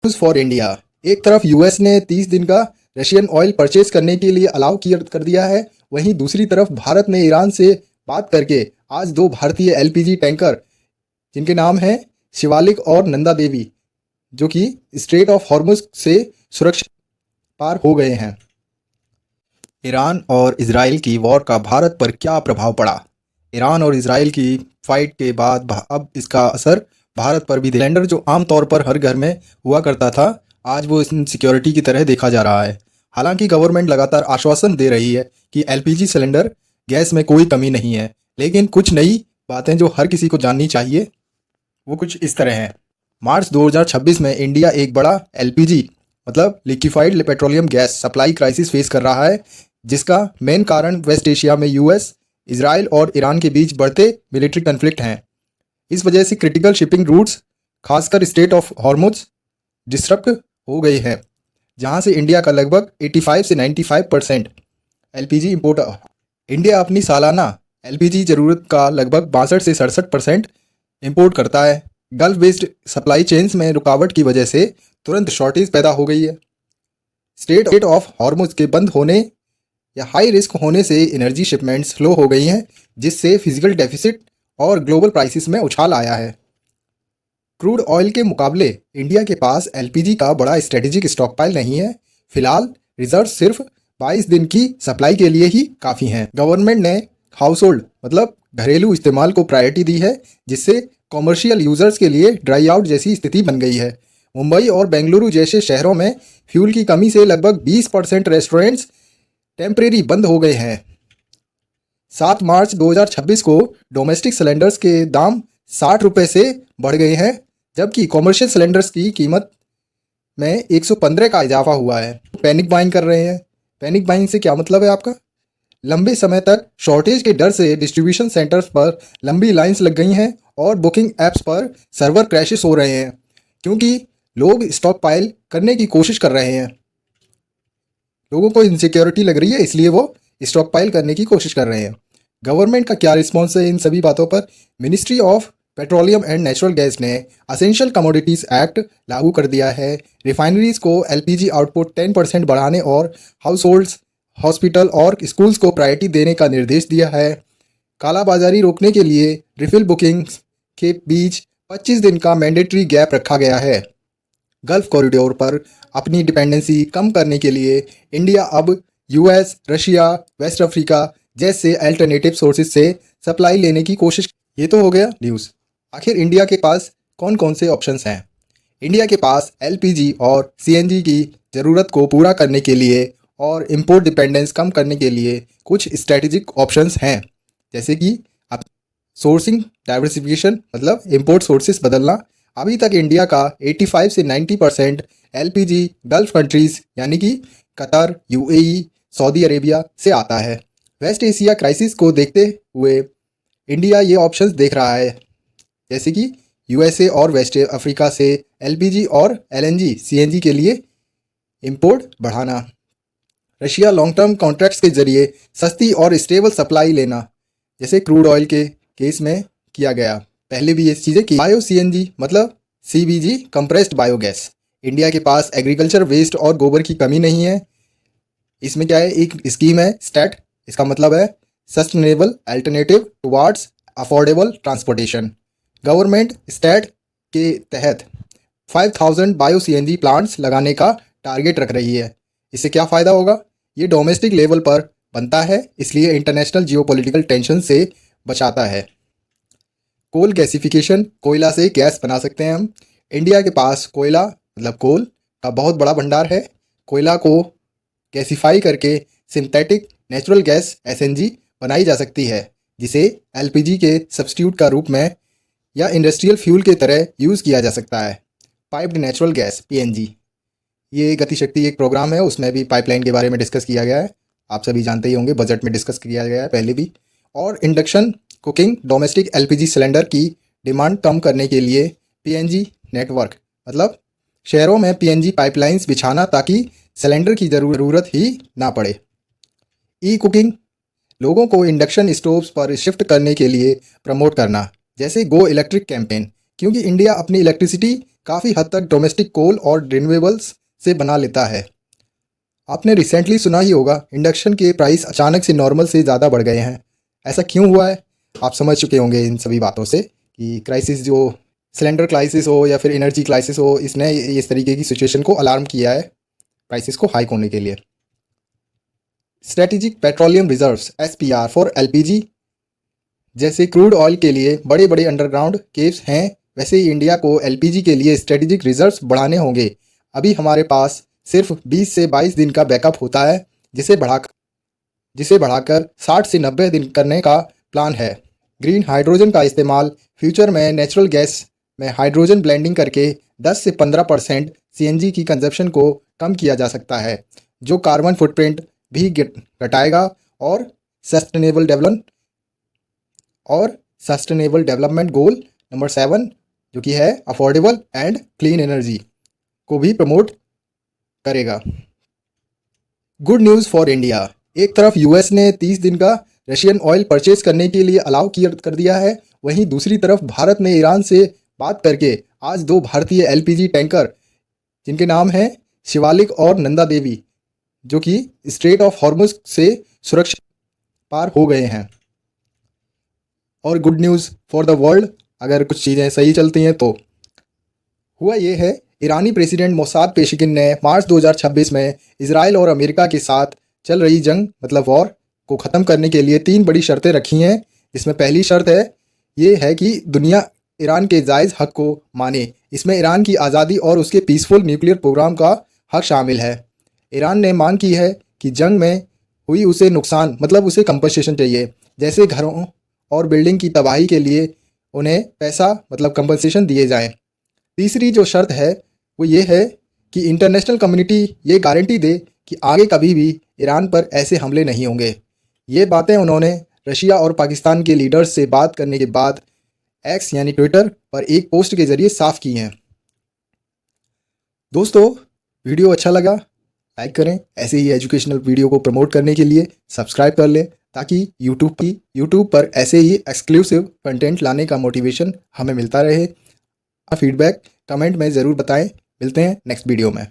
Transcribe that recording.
News for India. एक तरफ US ने 30 दिन का रशियन ऑयल परचेज करने के लिए अलाउ कर दिया है, वहीं दूसरी तरफ भारत ने ईरान से बात करके आज दो भारतीय एलपीजी टैंकर जिनके नाम हैं शिवालिक और नंदा देवी, जो कि स्ट्रेट ऑफ हॉर्मुज से सुरक्षित पार हो गए हैं। ईरान और इजराइल की वॉर का भारत पर क्या प्रभाव पड़ा? ईरान और इजराइल की फाइट के बाद अब इसका असर भारत पर भी सिलेंडर जो आमतौर पर हर घर में हुआ करता था, आज वो सिक्योरिटी की तरह देखा जा रहा है। हालांकि गवर्नमेंट लगातार आश्वासन दे रही है कि एलपीजी सिलेंडर गैस में कोई कमी नहीं है, लेकिन कुछ नई बातें जो हर किसी को जाननी चाहिए वो कुछ इस तरह हैं। मार्च 2026 में इंडिया एक बड़ा एलपीजी मतलब liquefied petroleum gas supply crisis face कर रहा है, जिसका मेन कारण वेस्ट एशिया में यूएस, इजराइल और ईरान के बीच बढ़ते मिलिट्री कन्फ्लिक्ट हैं। इस वजह से क्रिटिकल शिपिंग रूट्स खासकर स्ट्रेट ऑफ हॉर्मुज डिस्टर्ब हो गए हैं, जहां से इंडिया का लगभग 85 से 95% एलपीजी इंपोर्ट। इंडिया अपनी सालाना एलपीजी ज़रूरत का लगभग 62 से 67% इंपोर्ट करता है। गल्फ बेस्ड सप्लाई चेन्स में रुकावट की वजह से तुरंत शॉर्टेज पैदा हो गई है। स्ट्रेट ऑफ हॉर्मुज के बंद होने या हाई रिस्क होने से एनर्जी शिपमेंट्स स्लो हो गई हैं, जिससे फिजिकल डेफिसिट और ग्लोबल प्राइसेस में उछाल आया है। क्रूड ऑयल के मुकाबले इंडिया के पास एलपीजी का बड़ा स्ट्रेटेजिक स्टॉकपाइल नहीं है। फिलहाल रिजर्व सिर्फ 22 दिन की सप्लाई के लिए ही काफ़ी हैं। गवर्नमेंट ने हाउस होल्ड मतलब घरेलू इस्तेमाल को प्रायोरिटी दी है, जिससे कॉमर्शियल यूजर्स के लिए ड्राई आउट जैसी स्थिति बन गई है। मुंबई और बेंगलुरु जैसे शहरों में फ्यूल की कमी से लगभग 20% रेस्टोरेंट्स टेम्परेरी बंद हो गए हैं। 7 मार्च 2026 को डोमेस्टिक सिलेंडर्स के दाम 60 रुपये से बढ़ गए हैं, जबकि कॉमर्शियल सिलेंडर्स की कीमत में 115 का इजाफा हुआ है। पैनिक बाइंग कर रहे हैं। पैनिक बाइंग से क्या मतलब है आपका? लंबे समय तक शॉर्टेज के डर से डिस्ट्रीब्यूशन सेंटर्स पर लंबी लाइंस लग गई हैं और बुकिंग ऐप्स पर सर्वर क्रैशेस हो रहे हैं, क्योंकि लोग स्टॉक पाइल करने की कोशिश कर रहे हैं। लोगों को इनसिक्योरिटी लग रही है, इसलिए वो स्टॉक पाइल करने की कोशिश कर रहे हैं। गवर्नमेंट का क्या रिस्पॉन्स है इन सभी बातों पर? Ministry of petroleum and natural gas ने असेंशियल कमोडिटीज़ एक्ट लागू कर दिया है। रिफाइनरीज को एलपीजी आउटपुट 10% बढ़ाने और हाउस होल्ड्स, हॉस्पिटल और स्कूल्स को प्रायोरिटी देने का निर्देश दिया है। कालाबाजारी रोकने के लिए रिफिल बुकिंग्स के बीच 25 दिन का मैंडेटरी गैप रखा गया है। गल्फ कॉरिडोर पर अपनी डिपेंडेंसी कम करने के लिए इंडिया अब यूएस, रशिया, वेस्ट अफ्रीका जैसे अल्टरनेटिव सोर्सेज से सप्लाई लेने की कोशिश। ये तो हो गया न्यूज़। आखिर इंडिया के पास कौन कौन से ऑप्शंस हैं? इंडिया के पास एलपीजी और सीएनजी की ज़रूरत को पूरा करने के लिए और इंपोर्ट डिपेंडेंस कम करने के लिए कुछ स्ट्रेटेजिक ऑप्शंस हैं, जैसे कि सोर्सिंग डाइवर्सिफिकेशन मतलब इंपोर्ट सोर्सेस बदलना। अभी तक इंडिया का 85 से 90% एलपीजी गल्फ कंट्रीज़ यानी कि कतर, यूएई, सऊदी अरेबिया से आता है। वेस्ट एशिया क्राइसिस को देखते हुए इंडिया ये ऑप्शंस देख रहा है, जैसे कि यूएसए और वेस्ट अफ्रीका से एलपीजी और एलएनजी, सीएनजी के लिए इंपोर्ट बढ़ाना। रशिया लॉन्ग टर्म कॉन्ट्रैक्ट्स के जरिए सस्ती और स्टेबल सप्लाई लेना, जैसे क्रूड ऑयल के केस में किया गया। पहले भी ये चीज़ें की। बायो सीएनजी मतलब सीबीजी कंप्रेस्ड बायोगैस। इंडिया के पास एग्रीकल्चर वेस्ट और गोबर की कमी नहीं है। इसमें क्या है, एक स्कीम है स्टैट, इसका मतलब है sustainable alternative towards affordable transportation. Government SATAT के तहत 5000 बायो सीएनजी प्लांट्स लगाने का टारगेट रख रही है। इससे क्या फ़ायदा होगा? ये डोमेस्टिक लेवल पर बनता है, इसलिए इंटरनेशनल जियोपॉलिटिकल टेंशन से बचाता है। कोल गैसिफिकेशन, कोयला से गैस बना सकते हैं हम। इंडिया के पास कोयला मतलब कोल का बहुत बड़ा भंडार है। कोयला को गैसिफाई करके सिंथेटिक नेचुरल गैस एसएनजी बनाई जा सकती है, जिसे एलपीजी के सब्स्टिट्यूट का रूप में या इंडस्ट्रियल फ्यूल की तरह यूज़ किया जा सकता है। पाइप्ड नेचुरल गैस पीएनजी, ये गतिशक्ति एक प्रोग्राम है, उसमें भी पाइपलाइन के बारे में डिस्कस किया गया है। आप सभी जानते ही होंगे, बजट में डिस्कस किया गया है पहले भी। और induction cooking domestic LPG cylinder की डिमांड कम करने के लिए पीएनजी नेटवर्क मतलब शहरों में पीएनजी पाइपलाइंस बिछाना, ताकि सिलेंडर की ज़रूरत ही ना पड़े। ई कुकिंग, लोगों को इंडक्शन स्टोव्स पर शिफ्ट करने के लिए प्रमोट करना, जैसे गो इलेक्ट्रिक कैंपेन, क्योंकि इंडिया अपनी इलेक्ट्रिसिटी काफ़ी हद तक डोमेस्टिक कोल और रिन्यूएबल्स से बना लेता है। आपने रिसेंटली सुना ही होगा इंडक्शन के प्राइस अचानक से नॉर्मल से ज़्यादा बढ़ गए हैं। ऐसा क्यों हुआ है? आप समझ चुके होंगे इन सभी बातों से कि क्राइसिस जो सिलेंडर क्राइसिस हो या फिर एनर्जी क्राइसिस हो, इसने इस तरीके की सिचुएशन को अलार्म किया है प्राइसेस को हाइक होने के लिए। Strategic petroleum reserves (SPR) for LPG जैसे क्रूड ऑयल के लिए बड़े बड़े अंडरग्राउंड केव्स हैं, वैसे ही इंडिया को LPG के लिए स्ट्रेटेजिक रिजर्व्स बढ़ाने होंगे। अभी हमारे पास सिर्फ 20 से 22 दिन का बैकअप होता है, जिसे बढ़ाकर 60 से 90 दिन करने का प्लान है। ग्रीन हाइड्रोजन का इस्तेमाल फ्यूचर में नेचुरल गैस में हाइड्रोजन ब्लेंडिंग करके 10 से 15% CNG की कंजप्शन को कम किया जा सकता है, जो कार्बन फुटप्रिंट भी घटाएगा और सस्टेनेबल डेवलपमेंट गोल नंबर 7 जो कि है अफोर्डेबल एंड क्लीन एनर्जी को भी प्रमोट करेगा। Good news for India. एक तरफ US ने 30 दिन का रशियन ऑयल परचेज करने के लिए अलाउ कर दिया है, वहीं दूसरी तरफ भारत ने ईरान से बात करके आज 2 भारतीय LPG टैंकर जिनके नाम हैं शिवालिक और नंदा देवी, जो कि स्ट्रेट ऑफ हॉर्मुज से सुरक्षित पार हो गए हैं। और good news for the world, अगर कुछ चीज़ें सही चलती हैं तो हुआ ये है, ईरानी प्रेसिडेंट मोसाद पेशेकिन ने मार्च 2026 में इजराइल और अमेरिका के साथ चल रही जंग मतलब वॉर को ख़त्म करने के लिए 3 बड़ी शर्तें रखी हैं। इसमें पहली शर्त ये है कि दुनिया ईरान के जायज़ हक को माने। इसमें ईरान की आज़ादी और उसके पीसफुल न्यूक्लियर प्रोग्राम का हक शामिल है। ईरान ने मांग की है कि जंग में हुई उसे नुकसान मतलब उसे कंपनसेशन चाहिए, जैसे घरों और बिल्डिंग की तबाही के लिए उन्हें पैसा मतलब कंपनसेशन दिए जाएं। तीसरी जो शर्त है वो ये है कि इंटरनेशनल कम्युनिटी ये गारंटी दे कि आगे कभी भी ईरान पर ऐसे हमले नहीं होंगे। ये बातें उन्होंने रशिया और पाकिस्तान के लीडर्स से बात करने के बाद एक्स यानी ट्विटर पर एक पोस्ट के ज़रिए साफ की हैं। दोस्तों, वीडियो अच्छा लगा लाइक करें। ऐसे ही एजुकेशनल वीडियो को प्रमोट करने के लिए सब्सक्राइब कर लें, ताकि यूट्यूब पर ऐसे ही एक्सक्लूसिव कंटेंट लाने का मोटिवेशन हमें मिलता रहे। फीडबैक कमेंट में ज़रूर बताएं। मिलते हैं नेक्स्ट वीडियो में।